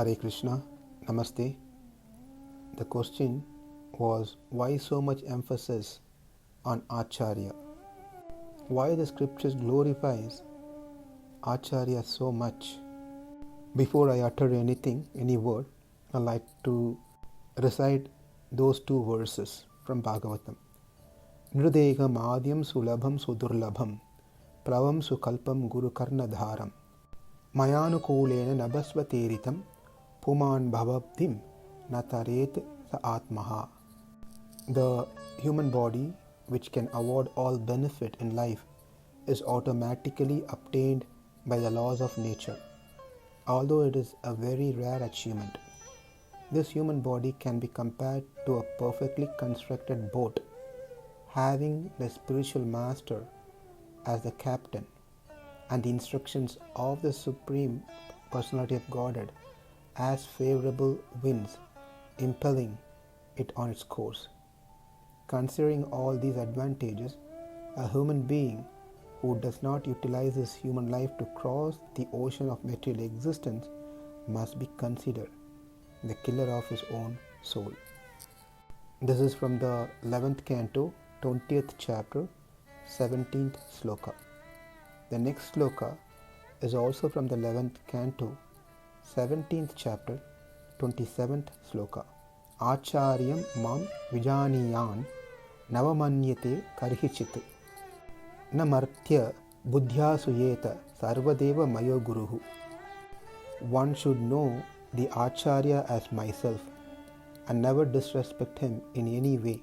Hare Krishna, Namaste. The question was, why so much emphasis on AcArya? Why the scriptures glorifies AcArya so much? Before I utter any word, I like to recite those two verses from Bhagavatam. Nridegam Adyam Sulabham Sudurlabham Pravam Sukalpam Guru Karnadharam Mayanukulena Nabasvateritam Puman Bhavabdim Nataret Sa Atmaha. The human body, which can award all benefit in life, is automatically obtained by the laws of nature. Although it is a very rare achievement, this human body can be compared to a perfectly constructed boat, having the spiritual master as the captain and the instructions of the Supreme Personality of Godhead as favorable winds impelling it on its course. Considering all these advantages, a human being who does not utilize his human life to cross the ocean of material existence must be considered the killer of his own soul. This is from the 11th canto, 20th chapter, 17th sloka. The next sloka is also from the 11th canto, 17th chapter, 27th sloka. Acharyam mam vijaniyan navamanyate karhichit namartya buddhya suyeta sarvadeva mayo guruhu. One should know the Acharya as myself and never disrespect him in any way.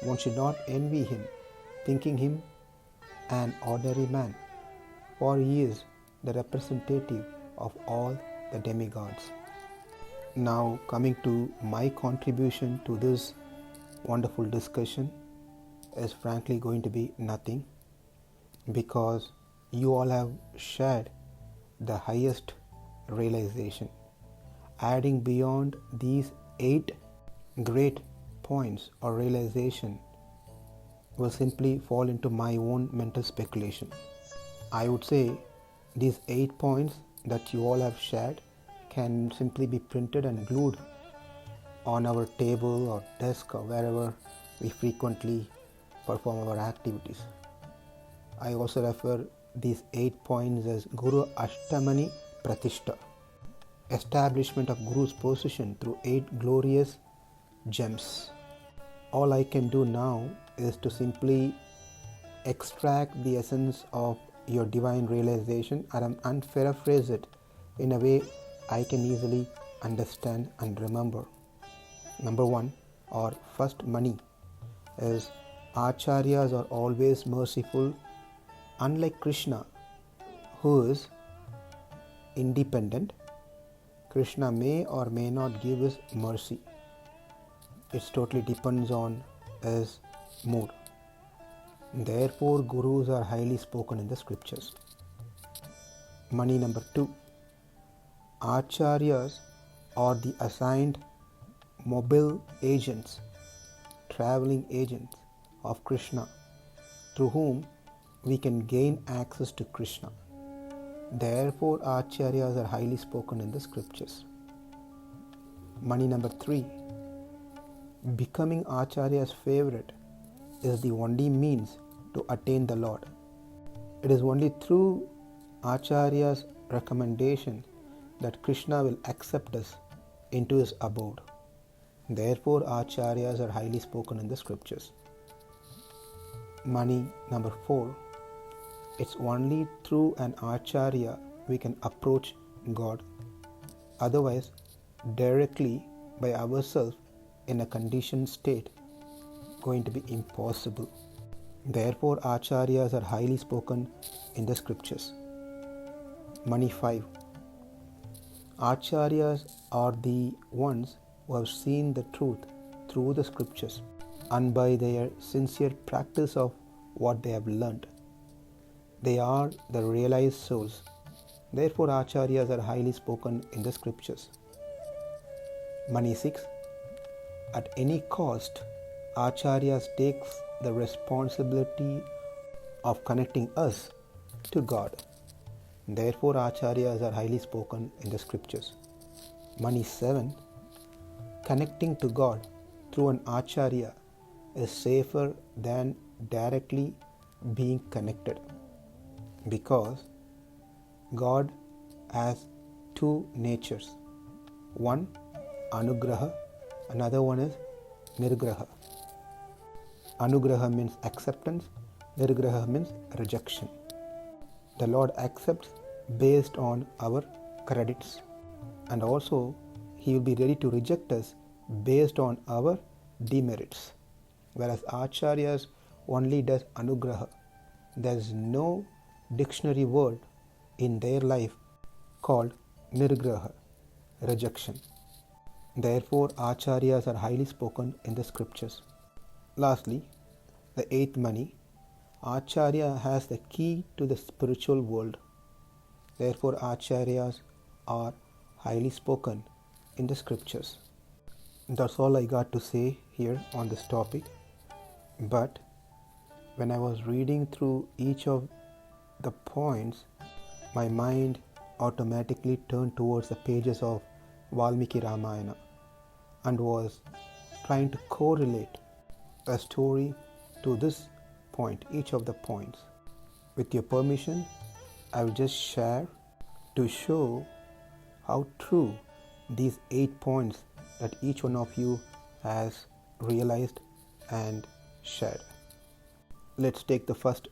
One should not envy him, thinking him an ordinary man, for he is the representative of all the demigods. Now coming to my contribution to this wonderful discussion is frankly going to be nothing, because you all have shared the highest realization. Adding beyond these 8 great points or realization will simply fall into my own mental speculation. I would say these 8 points that you all have shared can simply be printed and glued on our table or desk or wherever we frequently perform our activities. I also refer these 8 points as Guru Ashtamani Pratishta, establishment of Guru's position through 8 glorious gems. All I can do now is to simply extract the essence of your divine realization and paraphrase it in a way I can easily understand and remember. Number 1, or first mani, is Acharyas are always merciful, unlike Krishna, who is independent. Krishna may or may not give his mercy. It totally depends on his mood. Therefore, gurus are highly spoken in the scriptures. Mani number 2. Acharyas are the assigned mobile agents, traveling agents of Krishna, through whom we can gain access to Krishna. Therefore, Acharyas are highly spoken in the scriptures. Mani number 3. Becoming Acharya's favorite is the only means to attain the Lord. It is only through Acharya's recommendation that Krishna will accept us into his abode. Therefore, Acharyas are highly spoken in the scriptures. Mani number 4. It's only through an Acharya we can approach God. Otherwise, directly by ourselves in a conditioned state, going to be impossible. Therefore, Acharyas are highly spoken in the scriptures. Mani 5. Acharyas are the ones who have seen the truth through the scriptures and by their sincere practice of what they have learnt. They are the realized souls. Therefore, Acharyas are highly spoken in the scriptures. Mani 6. At any cost, Acharyas takes the responsibility of connecting us to God. Therefore, Acharyas are highly spoken in the scriptures. Money 7. Connecting to God through an Acharya is safer than directly being connected, because God has two natures. One, Anugraha, another one is Nirgraha. Anugraha means acceptance, Nirgraha means rejection. The Lord accepts based on our credits, and also He will be ready to reject us based on our demerits. Whereas Acharyas only does Anugraha. There is no dictionary word in their life called Nirgraha, rejection. Therefore, Acharyas are highly spoken in the scriptures. Lastly, the 8th money. Acharya has the key to the spiritual world. Therefore, Acharyas are highly spoken in the scriptures. That's all I got to say here on this topic. But when I was reading through each of the points, my mind automatically turned towards the pages of Valmiki Ramayana and was trying to correlate a story to this point, each of the points. With your permission, I will just share to show how true these 8 points that each one of you has realized and shared. Let's take the first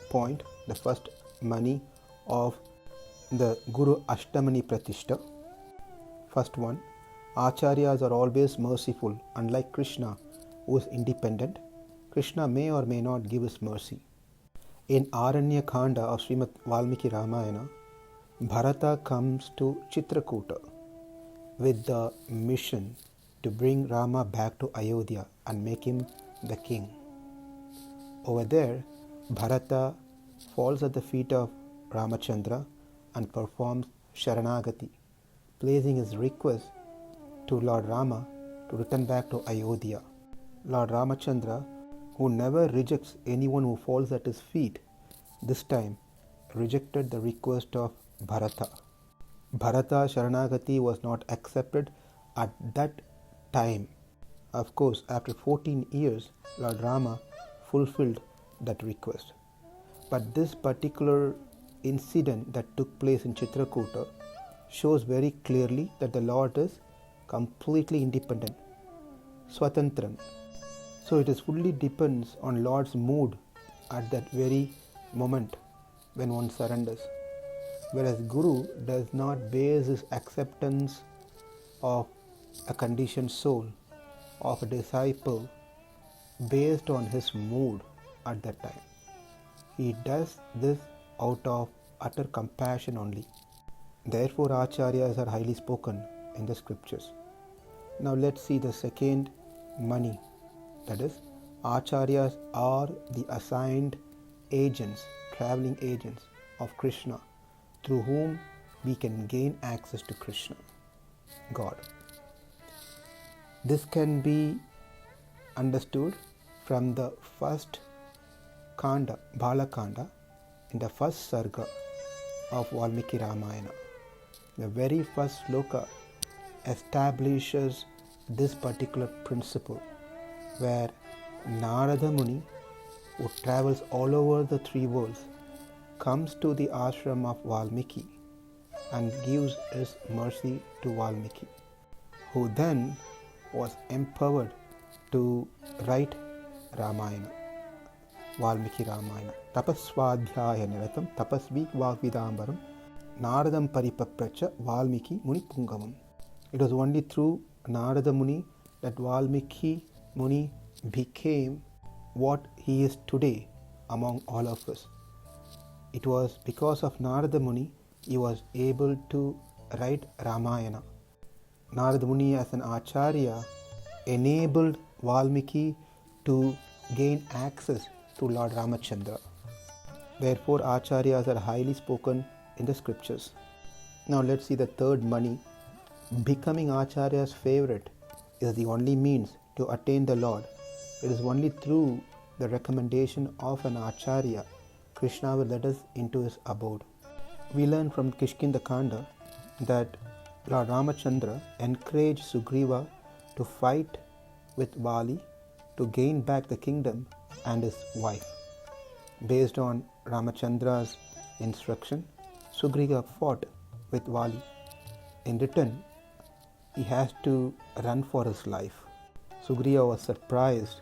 point, the first money of the Guru Ashtamani Pratishta. First one, Acharyas are always merciful, unlike Krishna, who is independent. Krishna may or may not give us mercy. In Aranya Khanda of Srimad Valmiki Ramayana, Bharata comes to Chitrakuta with the mission to bring Rama back to Ayodhya and make him the king. Over there, Bharata falls at the feet of Ramachandra and performs Sharanagati, placing his request to Lord Rama to return back to Ayodhya. Lord Ramachandra, who never rejects anyone who falls at his feet, this time rejected the request of Bharata. Bharata Sharanagati was not accepted at that time. Of course, after 14 years, Lord Rama fulfilled that request. But this particular incident that took place in Chitrakuta shows very clearly that the Lord is completely independent, Swatantran. So it is fully depends on Lord's mood at that very moment when one surrenders. Whereas Guru does not base his acceptance of a conditioned soul, of a disciple, based on his mood at that time. He does this out of utter compassion only. Therefore, Acharyas are highly spoken in the scriptures. Now let's see the second money. That is, Acharyas are the assigned agents, traveling agents of Krishna, through whom we can gain access to Krishna, God. This can be understood from the first Kanda, Balakanda, in the first Sarga of Valmiki Ramayana. The very first sloka establishes this particular principle, where Narada Muni, who travels all over the 3 worlds, comes to the ashram of Valmiki and gives his mercy to Valmiki, who then was empowered to write Ramayana, Valmiki Ramayana. Tapaswadhyaya niratam tapasvi vagvidambaram Naradam paripapracha Valmiki Muni Pungavam. It was only through Narada Muni that Valmiki Muni became what he is today among all of us. It was because of Narada Muni he was able to write Ramayana. Narada Muni as an Acharya enabled Valmiki to gain access to Lord Ramachandra. Therefore, Acharyas are highly spoken in the scriptures. Now let's see the third money. Becoming Acharya's favorite is the only means to attain the Lord. It is only through the recommendation of an Acharya Krishna will let us into his abode. We learn from Kishkinda Kanda that Lord Ramachandra encouraged Sugriva to fight with Vali to gain back the kingdom and his wife. Based on Ramachandra's instruction, Sugriva fought with Vali. In return, he has to run for his life. Sugriva was surprised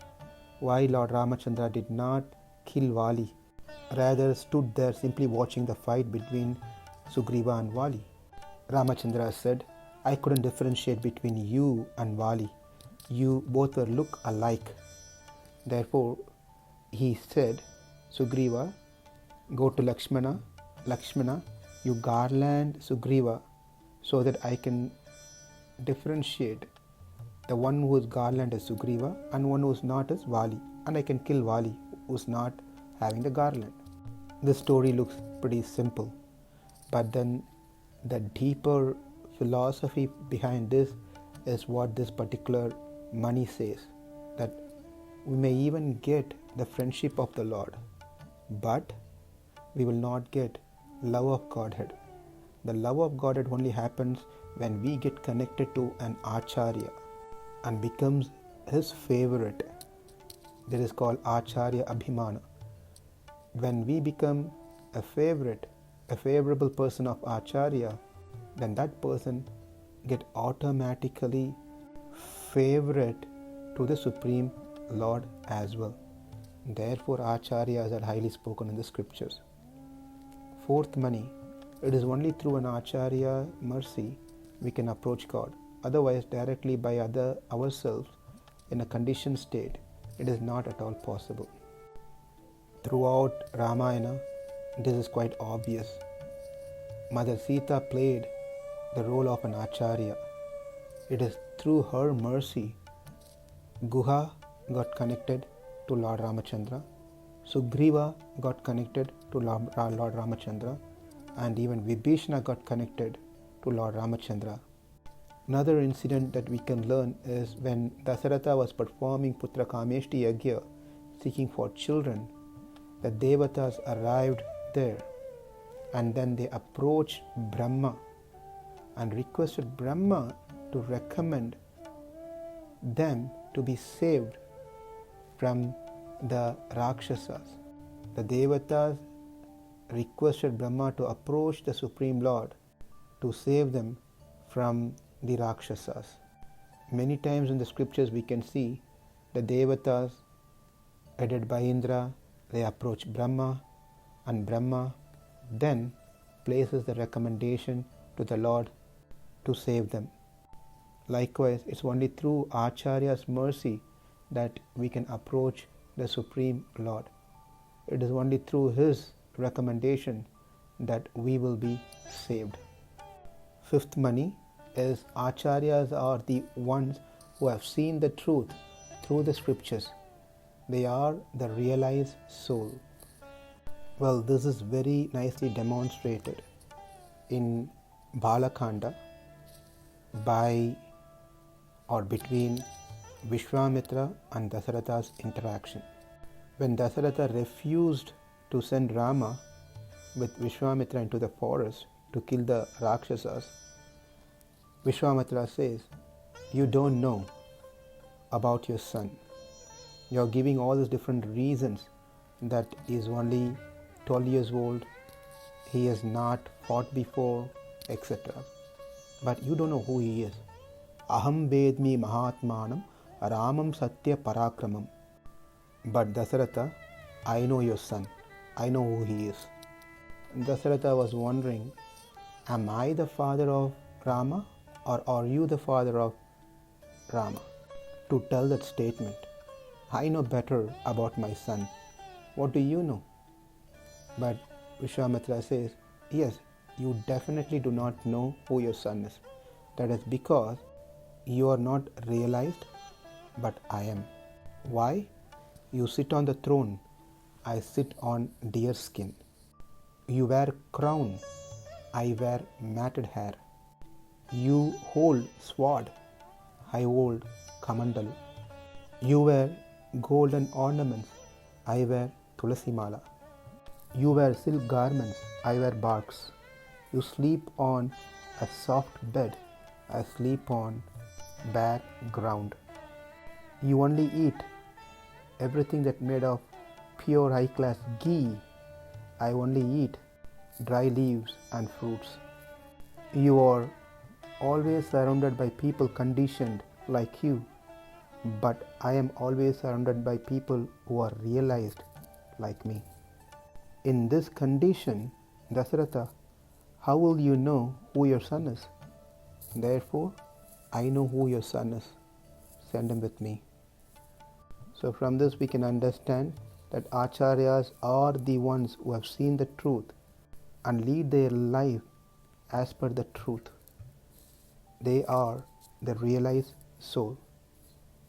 why Lord Ramachandra did not kill Vali, rather stood there simply watching the fight between Sugriva and Vali. Ramachandra said, I couldn't differentiate between you and Vali. You both look alike. Therefore, he said, Sugriva, go to Lakshmana. Lakshmana, you garland Sugriva so that I can differentiate the one who is garland is Sugriva and one who is not is Vali, and I can kill Vali who is not having the garland. This story looks pretty simple, but then the deeper philosophy behind this is what this particular Mani says, that we may even get the friendship of the Lord, but we will not get love of Godhead. The love of Godhead only happens when we get connected to an AcArya and becomes his favorite. That is called AcArya Abhimana. When we become a favorite, a favorable person of AcArya, then that person get automatically favorite to the Supreme Lord as well. Therefore, AcAryas are highly spoken in the scriptures. Fourth Mani, it is only through an AcArya mercy we can approach God. Otherwise, directly by ourselves in a conditioned state, it is not at all possible. Throughout Ramayana, this is quite obvious. Mother Sita played the role of an AcArya. It is through her mercy, Guha got connected to Lord Ramachandra, Sugriva got connected to Lord Ramachandra, and even Vibhishana got connected to Lord Ramachandra. Another incident that we can learn is when Dasaratha was performing Putra Kameshti Yagya, seeking for children, the Devatas arrived there, and then they approached Brahma and requested Brahma to recommend them to be saved from the Rakshasas. The Devatas requested Brahma to approach the Supreme Lord to save them from the Rakshasas. Many times in the scriptures we can see the Devatas, headed by Indra, they approach Brahma, and Brahma then places the recommendation to the Lord to save them. Likewise, it's only through AcArya's mercy that we can approach the Supreme Lord. It is only through his recommendation that we will be saved. Fifth Mani is AcAryas are the ones who have seen the truth through the scriptures. They are the realized soul. Well, this is very nicely demonstrated in Balakanda by or between Vishwamitra and Dasaratha's interaction. When Dasaratha refused to send Rama with Vishwamitra into the forest to kill the Rakshasas, Vishwamitra says, you don't know about your son. You are giving all these different reasons that he is only 12 years old, he has not fought before, etc. But you don't know who he is. Aham vedmi mahatmanam ramam satya parakramam. But Dasaratha, I know your son. I know who he is. Dasaratha was wondering, am I the father of Rama or are you the father of Rama? To tell that statement, I know better about my son. What do you know? But Vishwamitra says, yes, you definitely do not know who your son is. That is because you are not realized, but I am. Why? You sit on the throne, I sit on deer skin. You wear crown, I wear matted hair. You hold sword, I hold kamandalu. You wear golden ornaments, I wear tulasi mala. You wear silk garments, I wear barks. You sleep on a soft bed, I sleep on bare ground. You only eat everything that made of pure high-class ghee. I only eat dry leaves and fruits. You are always surrounded by people conditioned like you, but I am always surrounded by people who are realized like me. In this condition, Dasaratha, how will you know who your son is? Therefore, I know who your son is. Send him with me. So from this we can understand that Acharyas are the ones who have seen the truth and lead their life as per the truth. They are the realized soul.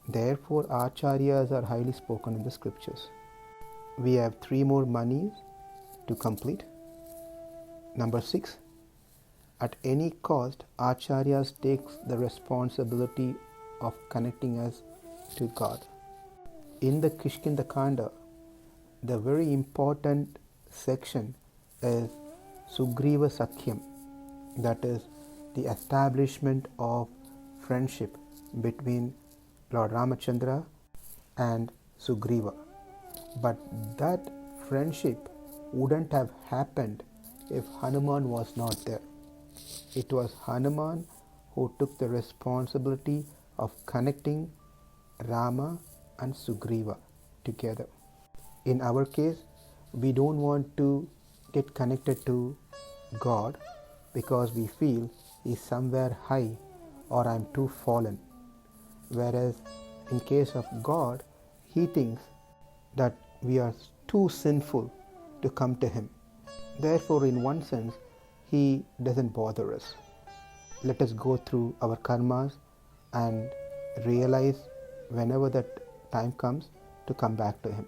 Therefore, Acharyas are highly spoken in the scriptures. We have 3 more manis to complete. Number 6. At any cost, Acharyas takes the responsibility of connecting us to God. In the Kishkinda Kanda, the very important section is Sugriva Sakhyam, that is the establishment of friendship between Lord Ramachandra and Sugriva. But that friendship wouldn't have happened if Hanuman was not there. It was Hanuman who took the responsibility of connecting Rama and Sugriva together. In our case, we don't want to get connected to God because we feel He's somewhere high or I'm too fallen. Whereas in case of God, He thinks that we are too sinful to come to Him. Therefore, in one sense, He doesn't bother us. Let us go through our karmas and realize whenever that time comes to come back to Him.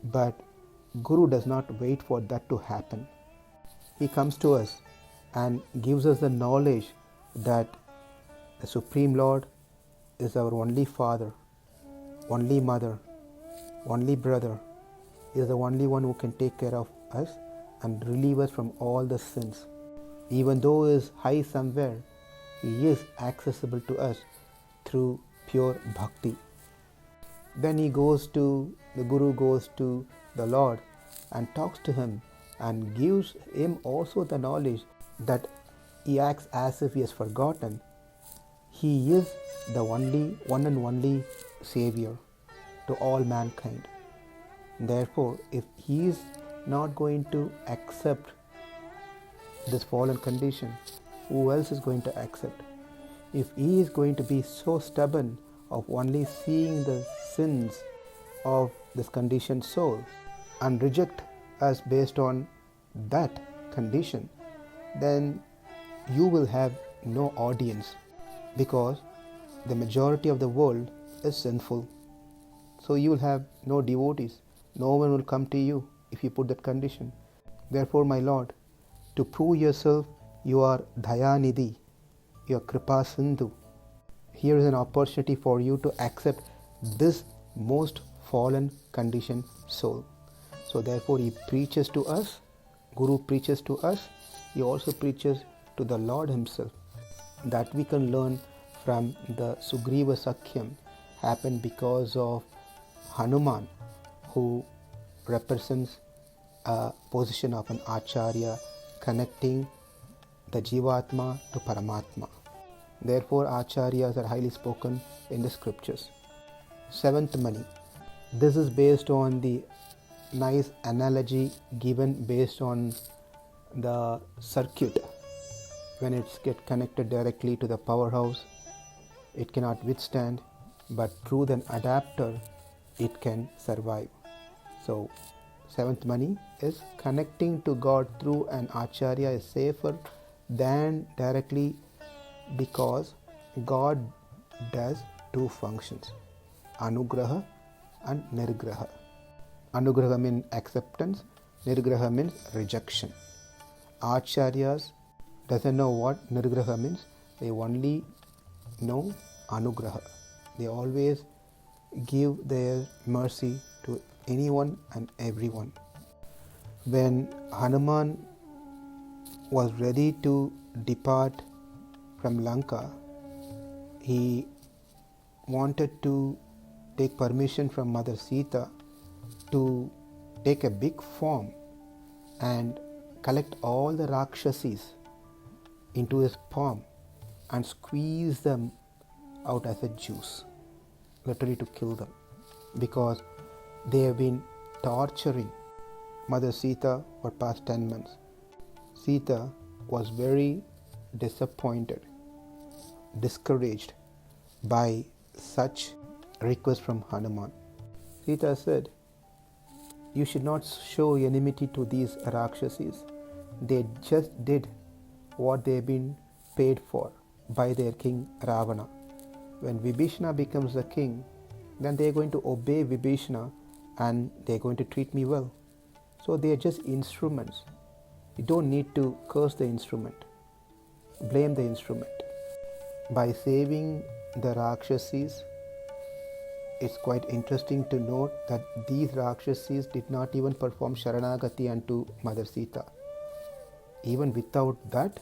But Guru does not wait for that to happen. He comes to us and gives us the knowledge that the Supreme Lord is our only Father, only Mother, only Brother. He is the only one who can take care of us and relieve us from all the sins. Even though He is high somewhere, He is accessible to us through pure bhakti. Then the Guru goes to the Lord and talks to him and gives him also the knowledge that he acts as if he has forgotten. He is the one and only Savior to all mankind. Therefore, if he is not going to accept this fallen condition, who else is going to accept? If he is going to be so stubborn of only seeing the sins of this conditioned soul and reject us based on that condition, then you will have no audience because the majority of the world is sinful. So you will have no devotees. No one will come to you if you put that condition. Therefore, my Lord, to prove yourself, you are Dayanidhi, you are Kripa Sindhu. Here is an opportunity for you to accept this most fallen conditioned soul. So therefore he preaches to us, Guru preaches to us, he also preaches to the Lord himself. That we can learn from the Sugriva Sakhyam happened because of Hanuman, who represents a position of an Acharya connecting the Jivatma to Paramatma. Therefore, Acharyas are highly spoken in the scriptures. 7th Mani. This is based on the nice analogy given based on the circuit. When it gets connected directly to the powerhouse, it cannot withstand, but through an adapter, it can survive. So, 7th Mani is connecting to God through an Acharya is safer than directly, because God does 2 functions, Anugraha and Nirgraha. Anugraha means acceptance, Nirgraha means rejection. Acharyas doesn't know what Nirgraha means, they only know Anugraha. They always give their mercy to anyone and everyone. When Hanuman was ready to depart from Lanka, he wanted to take permission from Mother Sita to take a big farm and collect all the Rakshasis into his palm and squeeze them out as a juice, literally to kill them, because they have been torturing Mother Sita for past 10 months. Sita was very disappointed, discouraged by such request from Hanuman. Sita said, "You should not show enmity to these Rakshasis. They just did what they have been paid for by their king Ravana. When Vibhishana becomes the king, then they are going to obey Vibhishana and they are going to treat me well. So they are just instruments. You don't need to curse the instrument, blame the instrument." By saving the Rakshasis, it's quite interesting to note that these Rakshasis did not even perform Sharanagati unto Mother Sita. Even without that,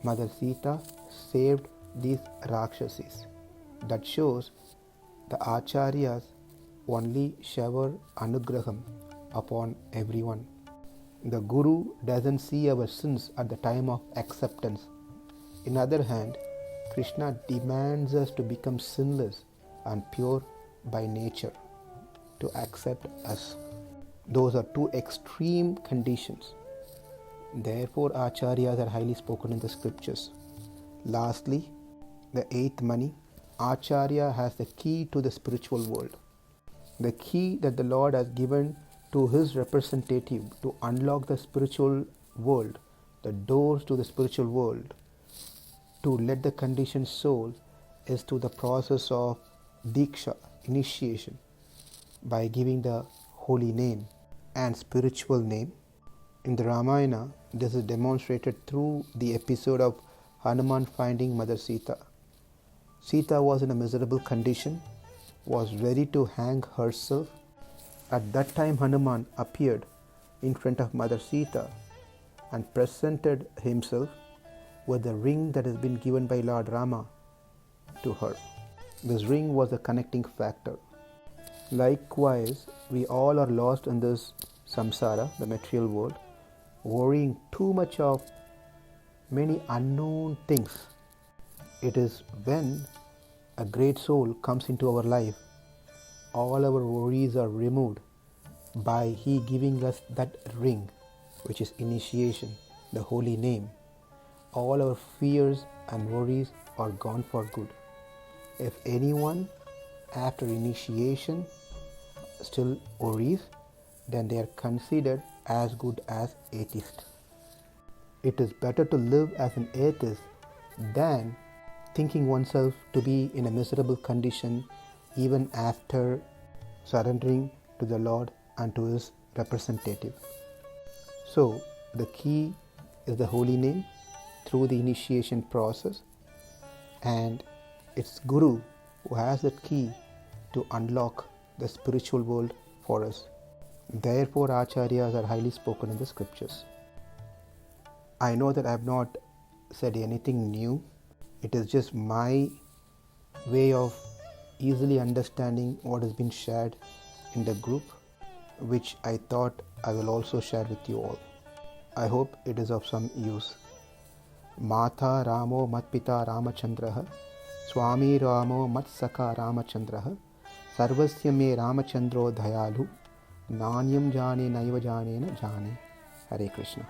Mother Sita saved these Rakshasis. That shows the Acharyas only shower Anugraham upon everyone. The Guru doesn't see our sins at the time of acceptance. In other hand, Krishna demands us to become sinless and pure by nature to accept us. Those are two extreme conditions. Therefore, Acharyas are highly spoken in the scriptures. Lastly, the eighth money. Acharya has the key to the spiritual world. The key that the Lord has given to his representative to unlock the spiritual world, the doors to the spiritual world, to let the conditioned soul, is to the process of Diksha, initiation, by giving the holy name and spiritual name. In the Ramayana, this is demonstrated through the episode of Hanuman finding Mother Sita. Sita was in a miserable condition, was ready to hang herself. At that time, Hanuman appeared in front of Mother Sita and presented himself with the ring that has been given by Lord Rama to her. This ring was a connecting factor. Likewise, we all are lost in this samsara, the material world, worrying too much of many unknown things. It is when a great soul comes into our life, all our worries are removed by he giving us that ring, which is initiation, the holy name. All our fears and worries are gone for good. If anyone after initiation still worries, then they are considered as good as atheists. It is better to live as an atheist than thinking oneself to be in a miserable condition even after surrendering to the Lord and to his representative. So the key is the holy name through the initiation process, and it's Guru who has that key to unlock the spiritual world for us. Therefore, Acharyas are highly spoken in the scriptures. I know that I have not said anything new. It is just my way of easily understanding what has been shared in the group, which I thought I will also share with you all. I hope it is of some use. Mata Ramo Matpita Ramachandraha, Swami Ramo Matsaka Ramachandraha, Sarvasya me Ramachandro Dayalu, Nanyam Jane Naiva Jane na Jane. Hare Krishna.